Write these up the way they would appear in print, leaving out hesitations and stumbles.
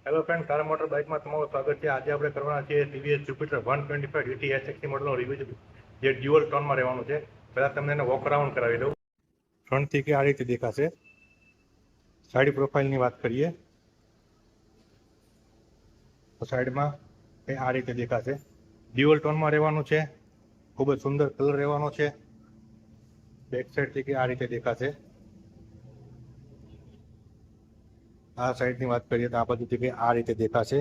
Hello friend, car motor બાઇકમાં તમારું સ્વાગત છે. આજે આપણે કરવાના છીએ ટીવીએસ જ્યુપિટર 125 GT SXT મોડલનો રિવ્યુ જે ડ્યુઅલ ટોનમાં રહેવાનું છે. પહેલાં તમને એને વોક અરાઉન્ડ કરાવી દઉં. ફ્રન્ટથી કે આ રીતે દેખાશે. સાઈડ પ્રોફાઇલની વાત કરીએ તો સાઈડમાં એ આ રીતે દેખાશે. ડ્યુઅલ ટોનમાં રહેવાનું છે. ખૂબ જ સુંદર કલર રહેવાનો છે. બેક સાઈડથી કે આ રીતે દેખાશે. આ સાઈડની વાત કરીએ તો આ બાજુથી કે આ રીતે દેખાશે.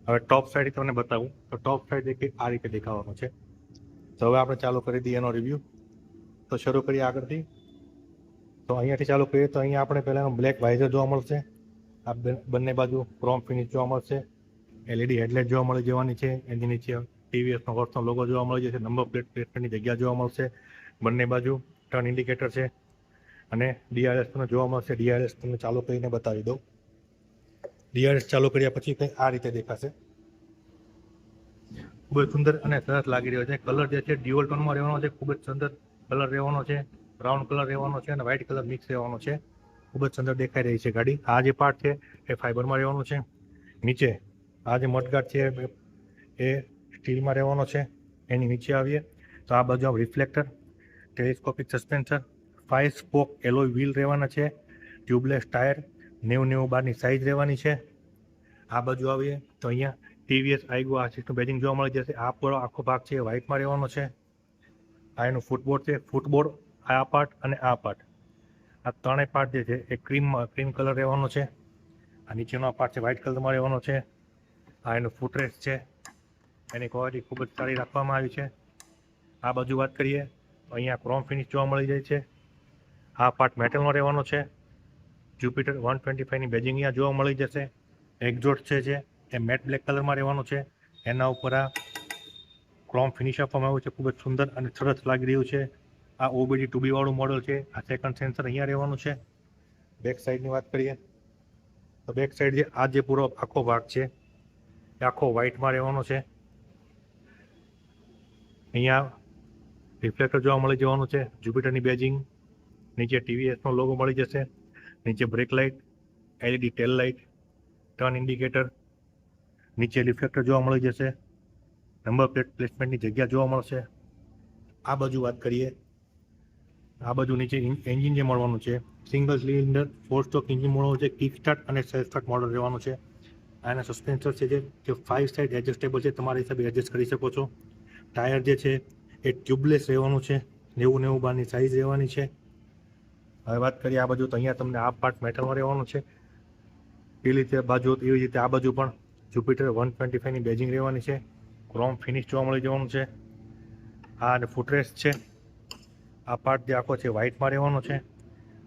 હવે ટોપ સાઈડ તમને બતાવું તો ટોપ સાઈડ કે આ રીતે દેખાવાનું છે. તો હવે આપણે ચાલુ કરી દઈએ એનો રિવ્યૂ. તો શરૂ કરીએ આગળથી. તો અહીંયાથી ચાલુ કરીએ તો અહીંયા આપણે પહેલાં બ્લેક વાઇઝર જોવા મળશે. આ બંને બાજુ ક્રોમ ફિનિશ જોવા મળશે. LED હેડલાઇટ જોવા મળી જવાની છે. એની નીચે TVSનો વર્ષનો લોગો જોવા મળી જશે. નંબર પ્લેટની જગ્યા જોવા મળશે. બંને બાજુ ટર્ન ઇન્ડિકેટર છે અને DRS તમને જોવા મળશે. DRS તમને ચાલુ કરીને બતાવી દઉં. DRS ચાલુ કર્યા પછી કંઈ આ રીતે દેખાશે. ખૂબ જ સુંદર અને સરસ લાગી રહ્યો છે. કલર જે છે ડ્યુઅલ ટોનમાં રહેવાનો છે. ખૂબ જ સુંદર કલર રહેવાનો છે. બ્રાઉન કલર રહેવાનો છે અને વ્હાઇટ કલર મિક્સ રહેવાનો છે. ખૂબ જ સુંદર દેખાઈ રહી છે ગાડી. આ જે પાર્ટ છે એ ફાઇબરમાં રહેવાનું છે. નીચે આ જે મડગાર્ડ છે એ સ્ટીલમાં રહેવાનો છે. એની નીચે આવીએ તો આ બાજુ reflector, telescopic suspension, 5 spoke alloy wheel રહેવાના છે. ટ્યુબલેસ ટાયર, 90 બારની સાઇઝ રહેવાની છે. આ બાજુ આવીએ તો અહીંયા TVS આઈગો આ સિસ્ટમ બેજિંગ જોવા મળી જશે. આ પૂરો આખો ભાગ છે એ વ્હાઇટમાં રહેવાનો છે. આ એનું ફૂટબોર્ડ છે. ફૂટબોર્ડ આ પાર્ટ અને આ પાર્ટ, આ ત્રણેય પાર્ટ જે છે એ ક્રીમ કલર રહેવાનો છે. આ નીચેનો આ પાર્ટ છે વ્હાઇટ કલરમાં રહેવાનો છે. આ એનું ફૂટરેસ્ટ છે. એની ક્વોલિટી ખૂબ જ સારી રાખવામાં આવી છે. આ બાજુ વાત કરીએ તો અહીંયા ક્રોમ ફિનિશ જોવા મળી જાય છે. આ પાર્ટ મેટલનો રહેવાનો છે. જ્યુપિટર 125ની બેજિંગ અહીંયા જોવા મળી જશે. એક્ઝોસ્ટ છે એ મેટ બ્લેક કલરમાં રહેવાનું છે. એના ઉપર આ ક્રોમ ફિનિશ આપવામાં આવ્યું છે. ખૂબ જ સુંદર અને સરસ લાગી રહ્યું છે. આ OBD 2B વાળું મોડલ છે. આ સેકન્ડ સેન્સર અહીંયા રહેવાનું છે. બેક સાઈડની વાત કરીએ તો બેક સાઈડ જે આ જે પૂરો આખો ભાગ છે એ આખો વ્હાઇટમાં રહેવાનો છે. અહીંયા રિફ્લેક્ટર જોવા મળી જવાનું છે. જ્યુપિટરની બેજિંગ, નીચે TVSનો લોગો મળી જશે. નીચે brake light, LED tail light, turn indicator, નીચે રિફ્લેક્ટર જોવા મળી જશે. નંબર પ્લેટ પ્લેસમેન્ટની જગ્યા જોવા મળશે. આ બાજુ વાત કરીએ, આ બાજુ નીચે એન્જિન જે મળવાનું છે સિંગલ સિલિન્ડર 4 સ્ટ્રોક એન્જિન મળવાનું છે. કિક સ્ટાર્ટ અને સેલ્ફ સ્ટાર્ટ મોડલ રહેવાનું છે. આના સસ્પેન્સર છે જે 5 સાઇડ એડજસ્ટેબલ છે. તમારા હિસાબે એડજસ્ટ કરી શકો છો. ટાયર જે છે એ ટ્યુબલેસ રહેવાનું છે. 90 બારની સાઇઝ રહેવાની છે. હવે વાત કરીએ આ બાજુ તો અહીંયા તમને આ પાર્ટ મેટલમાં રહેવાનું છે. એ રીતે બાજુ એવી રીતે આ બાજુ પણ જ્યુપિટર 125ની બેજિંગ રહેવાની છે. ક્રોમ ફિનિશ જોવા મળી જવાનું છે. આ અને ફૂટરેસ્ટ છે. આ પાર્ટ જે આખો છે વ્હાઇટમાં રહેવાનો છે.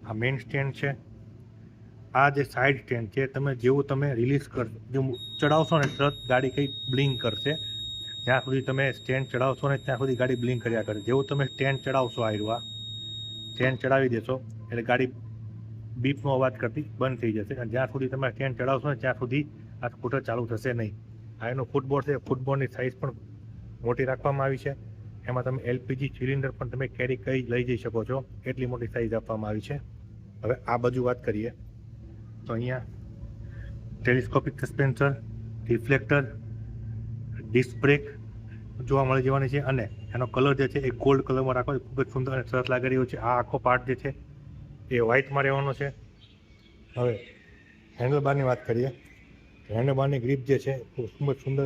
આ મેઇન સ્ટેન્ડ છે. આ જે સાઇડ સ્ટેન્ડ છે જેવું તમે રિલીઝ ચડાવશો ને તરત ગાડી કંઈ બ્લિંક કરશે. જ્યાં સુધી તમે સ્ટેન્ડ ચડાવશો ને ત્યાં સુધી ગાડી બ્લિંક કર્યા કરે. જેવું તમે સ્ટેન્ડ ચડાવશો આ સ્ટેન્ડ ચડાવી દેશો એટલે ગાડી બીપનો અવાજ કરતી બંધ થઈ જશે. અને જ્યાં સુધી તમે સ્ટેન્ડ ચડાવશો ને ત્યાં સુધી આ સ્કૂટર ચાલુ થશે નહીં. આ એનું ફૂટબોર્ડ છે. ફૂટબોર્ડની સાઇઝ પણ મોટી રાખવામાં આવી છે. એમાં તમે LPG સિલિન્ડર પણ તમે કેરી લઈ જઈ શકો છો. એટલી મોટી સાઇઝ આપવામાં આવી છે. હવે આ બાજુ વાત કરીએ તો અહીંયા ટેલિસ્કોપિક સસ્પેન્સર, રિફ્લેક્ટર, ડિસ્ક બ્રેક જોવા મળી જવાની છે. અને એનો કલર જે છે એ ગોલ્ડ કલરમાં રાખવો ખૂબ જ સુંદર અને સરસ લાગી રહ્યો છે. આ આખો પાર્ટ જે છે એ વ્હાઇટમાં રહેવાનો છે. હવે હેન્ડલબારની વાત કરીએ તો હેન્ડલબારની ગ્રીપ જે છે એ ખૂબ જ સુંદર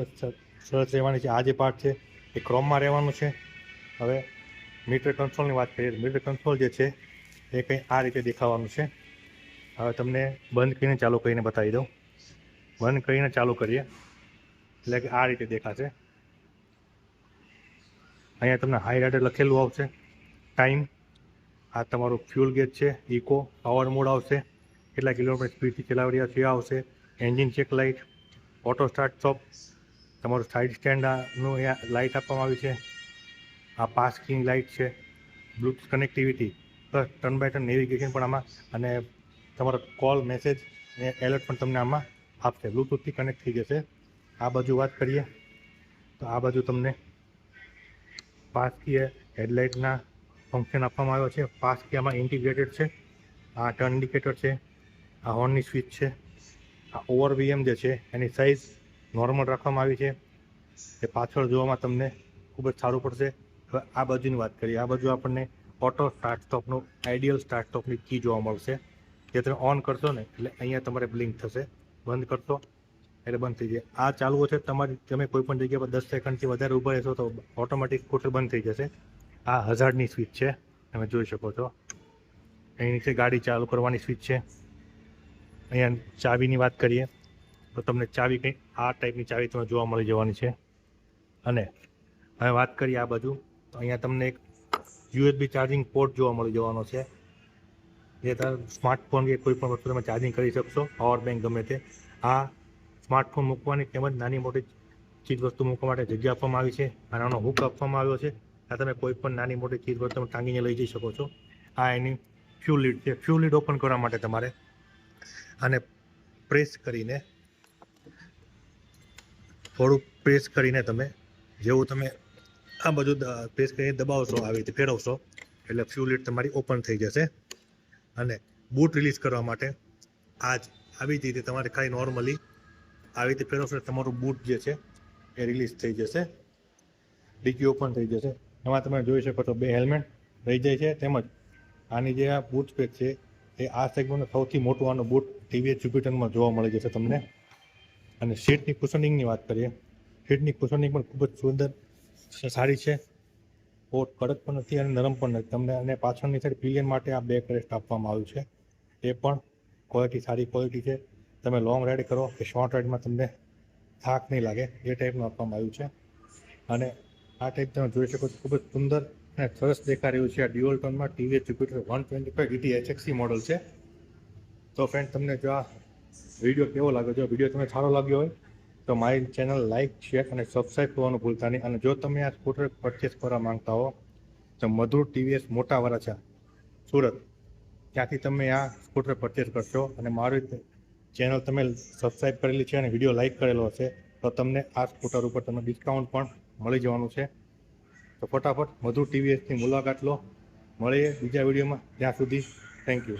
સરસ રહેવાની છે. આ જે પાર્ટ છે એ ક્રોમમાં રહેવાનું છે. હવે મીટર કન્સોલની વાત કરીએ તો મીટર કન્સોલ જે છે એ કંઈ આ રીતે દેખાવાનું છે. હવે તમને બંધ કરીને ચાલુ કરીને બતાવી દઉં. બંધ કરીને ચાલુ કરીએ એટલે કે આ રીતે દેખાશે. અહીંયા તમને હાઈ રાઇડર લખેલું આવશે. ટાઈમ, આ તમારું ફ્યુલ ગેજ છે. ઇકો, પાવર મોડ આવશે. કેટલા કિલોમીટર સ્પીડથી ચલાવી રહ્યા છે આવશે. Engine check light, auto start stop, તમારું સાઇડ સ્ટેન્ડનું અહીંયા લાઇટ આપવામાં આવી છે. આ પાર્કિંગ લાઇટ છે. Bluetooth connectivity plus turn by turn navigation પણ આમાં, અને તમારો કોલ, મેસેજ અને એલર્ટ પણ તમને આમાં આપશે. બ્લૂટૂથથી કનેક્ટ થઈ જશે. આ બાજુ વાત કરીએ તો આ બાજુ તમને પાસકી હેડલાઇટના ફંક્શન આપવામાં આવ્યો છે. પાસકી આમાં ઇન્ટિગ્રેટેડ છે. આ ટર્ન ઇન્ડિકેટર છે. આ હોર્નની સ્વિચ છે. આ ઓવર વીએમ જે છે એની સાઇઝ નોર્મલ રાખવામાં આવી છે, એ પાછળ જોવામાં તમને ખૂબ જ સારું પડશે. હવે આ બાજુની વાત કરીએ. આ બાજુ આપણને ઓટો સ્ટાર્ટ સ્ટોપનું આઈડિયલ સ્ટાર્ટ સ્ટોપની કી જોવા મળશે. જે તમે ઓન કરશો ને એટલે અહીંયા તમારે બ્લિંક થશે, બંધ કરશો એટલે બંધ થઈ જાય. આ ચાલુ છે તમારી, તમે કોઈ પણ જગ્યા પર 10 સેકન્ડથી વધારે ઊભા રહેશો તો ઓટોમેટિક સ્કૂટર બંધ થઈ જશે. આ હઝાર્ડની સ્વિચ છે, તમે જોઈ શકો છો. અહીં નીચે ગાડી ચાલુ કરવાની સ્વિચ છે. અહીંયા ચાવીની વાત કરીએ તો તમને ચાવી કંઈ આ ટાઈપની ચાવી તમને જોવા મળી જવાની છે. અને હવે વાત કરીએ આ બાજુ તો અહીંયા તમને એક USB ચાર્જિંગ પોર્ટ જોવા મળી જવાનો છે, જે સ્માર્ટફોન કે કોઈ પણ વસ્તુ તમે ચાર્જિંગ કરી શકશો, પાવર બેંક ગમે તે. આ સ્માર્ટફોન મૂકવાની તેમજ નાની મોટી ચીજ વસ્તુ મૂકવા માટે જગ્યા આપવામાં આવી છે. આ નાનો હુક આપવામાં આવ્યો છે. આ તમે કોઈ પણ નાની મોટી ચીજ વસ્તુ ટાંગીને લઈ જઈ શકો છો. આ એની ફ્યુલ લીડ છે. ફ્યુલ લીડ ઓપન કરવા માટે તમારે આને પ્રેસ કરીને, થોડું પ્રેસ કરીને તમે જેવું તમે આ બધું પ્રેસ કરીને દબાવશો, આવી રીતે ફેરવશો એટલે ફ્યુલ લીડ તમારી ઓપન થઈ જશે. અને બૂટ રિલીઝ કરવા માટે આવી જ રીતે તમારે ખાલી નોર્મલી આવી રીતે ફેરવશો તમારું બૂટ જે છે એ રિલીઝ થઈ જશે, ડીકી ઓપન થઈ જશે. એમાં તમે જોઈ શકો છો 2 હેલ્મેટ રહી જાય છે, તેમજ આની જે આ બૂટ સ્પેસ છે એ આ સેગમેન્ટનું સૌથી મોટું આનું બૂટ ટીવીએસ જ્યુપિટરમાં જોવા મળી જશે તમને. અને સીટની કુશનિંગની વાત કરીએ, સીટની કુશનિંગ પણ ખૂબ જ સુંદર સારી છે, બહુ કડક પણ નથી અને નરમ પણ નથી. તમને અને પાછળની સાઈડ પિલિયન માટે આ બેક રેસ્ટ આપવામાં આવ્યું છે, એ પણ ક્વોલિટી સારી ક્વોલિટી છે. તમે લોંગ રાઈડ કરો કે શોર્ટ રાઈડમાં તમને થાક નહીં લાગે એ ટાઈપનું આપવામાં આવ્યું છે. અને આ ટાઈપ તમે જોઈ શકો છો, ખૂબ જ સુંદર અને સરસ દેખાઈ રહ્યું છે. આ ડ્યુઅલ ટોનમાં TVS Jupiter 125 GT HXC model છે. તો ફ્રેન્ડ, તમને જો આ વિડીયો કેવો લાગ્યો, જો વિડીયો તમને સારો લાગ્યો હોય તો મારી ચેનલ લાઇક, શેર અને સબસ્ક્રાઈબ કરવાનું ભૂલતા નહીં. અને જો તમે આ સ્કૂટર પરચેસ કરવા માંગતા હો તો મધુર ટીવીએસ મોટા વરાછા સુરત, ત્યાંથી તમે આ સ્કૂટર પરચેસ કરશો. અને મારી ચેનલ તમે સબસ્ક્રાઈબ કરેલી છે અને વિડીયો લાઇક કરેલો હશે તો તમને આ સ્કૂટર ઉપર તમને ડિસ્કાઉન્ટ પણ મળી જવાનું છે. તો ફટાફટ મધુર ટીવીએસની મુલાકાત લો. મળીએ બીજા વિડીયોમાં. ત્યાં સુધી થેન્ક યુ.